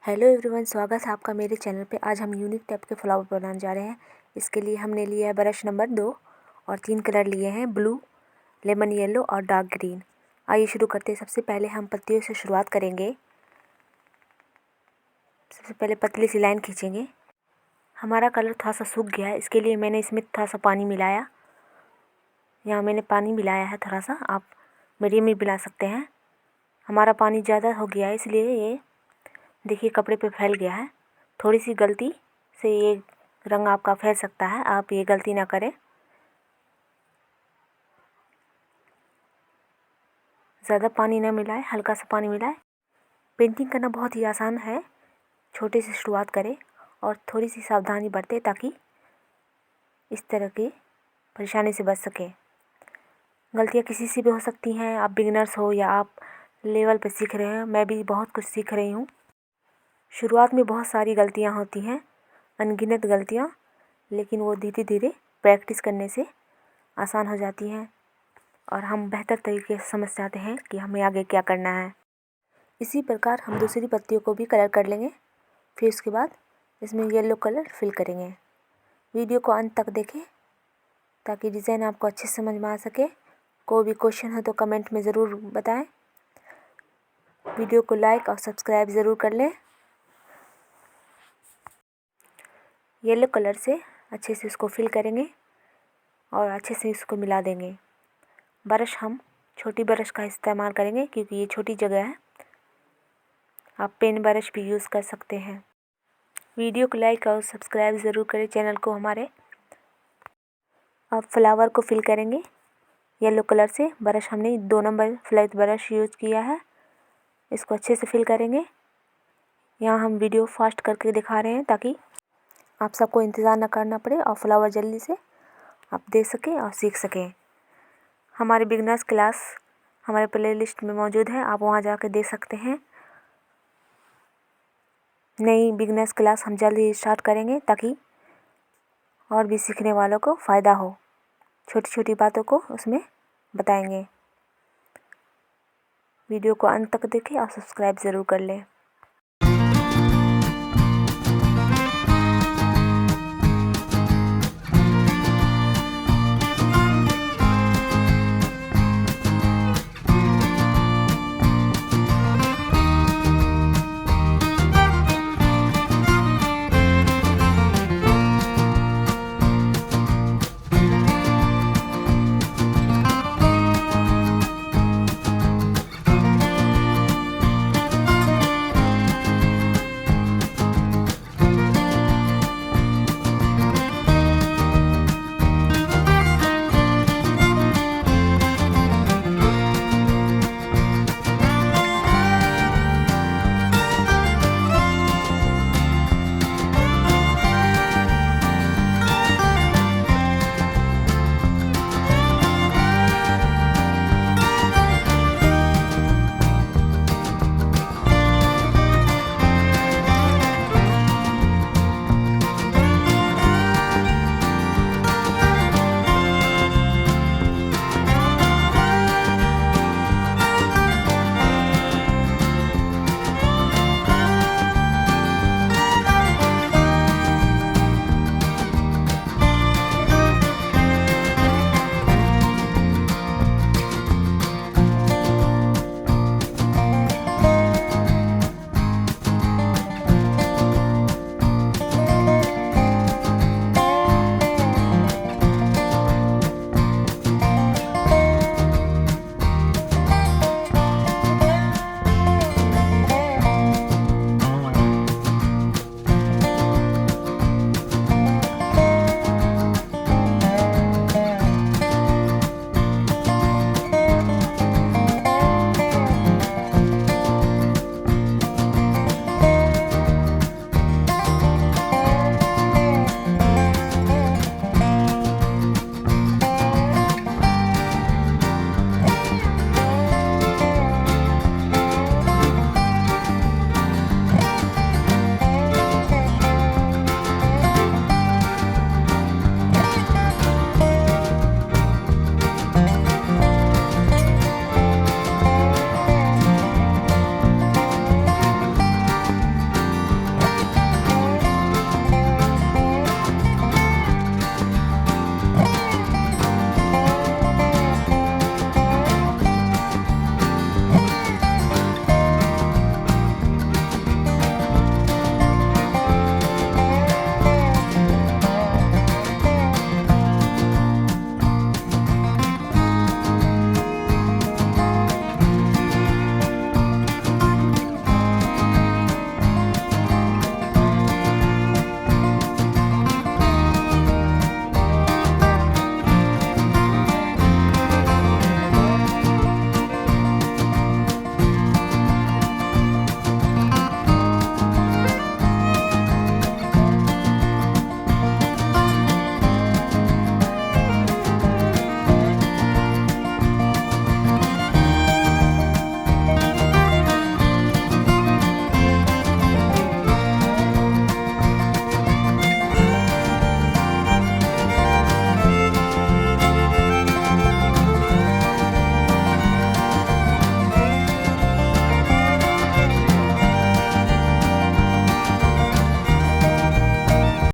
Hello everyone, स्वागत है आपका मेरे चैनल पे। आज हम यूनिक टाइप के फ्लावर बनाने जा रहे हैं। इसके लिए हमने लिया है ब्रश नंबर 2 और 3 कलर लिए हैं, ब्लू, लेमन येलो और डार्क ग्रीन। आइए शुरू करते हैं। सबसे पहले हम पत्तियों से शुरुआत करेंगे। सबसे पहले पतली सी लाइन खींचेंगे। हमारा कलर थोड़ा सा सूख गया है, इसके लिए मैंने इसमें थोड़ा सा पानी मिलाया। यहाँ मैंने पानी मिलाया है थोड़ा सा, आप मीडियम में मिला सकते हैं। हमारा पानी ज़्यादा हो गया है, इसलिए ये देखिए कपड़े पे फैल गया है। थोड़ी सी गलती से ये रंग आपका फैल सकता है, आप ये गलती ना करें। ज़्यादा पानी ना मिलाएं, हल्का सा पानी मिलाएं। पेंटिंग करना बहुत ही आसान है। छोटे से शुरुआत करें और थोड़ी सी सावधानी बरतें ताकि इस तरह की परेशानी से बच सकें। गलतियाँ किसी से भी हो सकती हैं, आप बिगिनर्स हो या आप लेवल पे सीख रहे हो। मैं भी बहुत कुछ सीख रही हूँ। शुरुआत में बहुत सारी गलतियाँ होती हैं, अनगिनत गलतियाँ, लेकिन वो धीरे धीरे प्रैक्टिस करने से आसान हो जाती हैं और हम बेहतर तरीके से समझ जाते हैं कि हमें आगे क्या करना है। इसी प्रकार हम दूसरी पत्तियों को भी कलर कर लेंगे। फिर उसके बाद इसमें येलो कलर फिल करेंगे। वीडियो को अंत तक देखें ताकि डिज़ाइन आपको अच्छे से समझ में आ सके। कोई भी क्वेश्चन हो तो कमेंट में ज़रूर बताएं। वीडियो को लाइक और सब्सक्राइब ज़रूर कर लें। येलो कलर से अच्छे से इसको फिल करेंगे और अच्छे से इसको मिला देंगे। ब्रश हम छोटी ब्रश का इस्तेमाल करेंगे क्योंकि ये छोटी जगह है। आप पेन ब्रश भी यूज़ कर सकते हैं। वीडियो को लाइक और सब्सक्राइब ज़रूर करें चैनल को हमारे। अब फ्लावर को फिल करेंगे येलो कलर से। ब्रश हमने 2 नंबर फ्लैट ब्रश यूज़ किया है। इसको अच्छे से फिल करेंगे। यहाँ हम वीडियो फास्ट करके दिखा रहे हैं ताकि आप सबको इंतज़ार न करना पड़े और फ्लावर जल्दी से आप देख सकें और सीख सकें। हमारे बिगनर्स क्लास हमारे प्लेलिस्ट में मौजूद है, आप वहाँ जाकर देख सकते हैं। नई बिगनर्स क्लास हम जल्द ही स्टार्ट करेंगे ताकि और भी सीखने वालों को फ़ायदा हो। छोटी छोटी बातों को उसमें बताएंगे। वीडियो को अंत तक देखें और सब्सक्राइब ज़रूर कर लें।